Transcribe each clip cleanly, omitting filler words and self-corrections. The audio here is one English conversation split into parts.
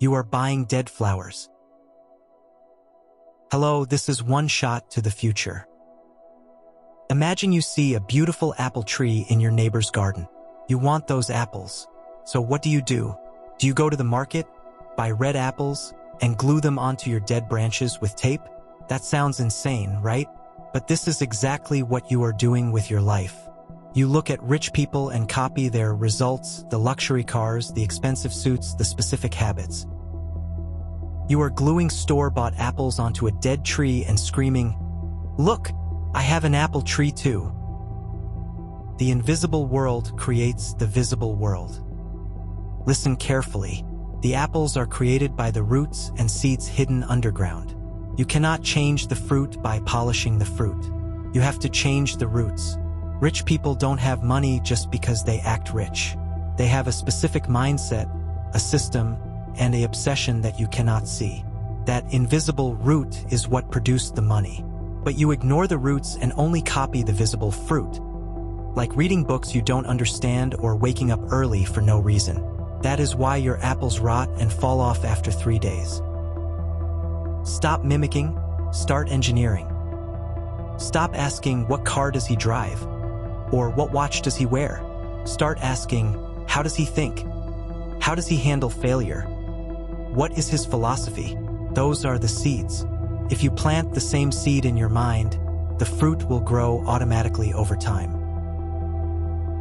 You are buying dead flowers. Hello, this is one shot to the future. Imagine you see a beautiful apple tree in your neighbor's garden. You want those apples. So what do? Do you go to the market, buy red apples, and glue them onto your dead branches with tape? That sounds insane, right? But this is exactly what you are doing with your life. You look at rich people and copy their results, the luxury cars, the expensive suits, the specific habits. You are gluing store-bought apples onto a dead tree and screaming, "Look, I have an apple tree too." The invisible world creates the visible world. Listen carefully. The apples are created by the roots and seeds hidden underground. You cannot change the fruit by polishing the fruit. You have to change the roots. Rich people don't have money just because they act rich. They have a specific mindset, a system, and an obsession that you cannot see. That invisible root is what produced the money. But you ignore the roots and only copy the visible fruit. Like reading books you don't understand or waking up early for no reason. That is why your apples rot and fall off after 3 days. Stop mimicking, start engineering. Stop asking what car does he drive, or what watch does he wear. Start asking, how does he think? How does he handle failure? What is his philosophy? Those are the seeds. If you plant the same seed in your mind, the fruit will grow automatically over time.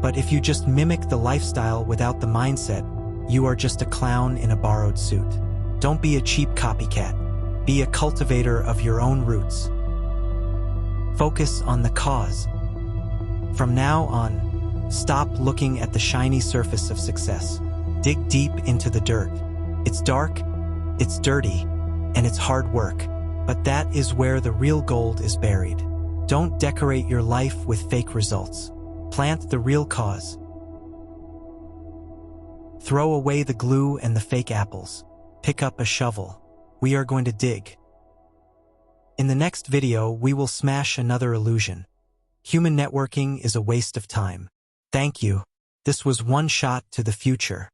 But if you just mimic the lifestyle without the mindset, you are just a clown in a borrowed suit. Don't be a cheap copycat. Be a cultivator of your own roots. Focus on the cause. From now on, stop looking at the shiny surface of success. Dig deep into the dirt. It's dark, it's dirty, and it's hard work. But that is where the real gold is buried. Don't decorate your life with fake results. Plant the real cause. Throw away the glue and the fake apples. Pick up a shovel. We are going to dig. In the next video, we will smash another illusion. Human networking is a waste of time. Thank you. This was one shot to the future.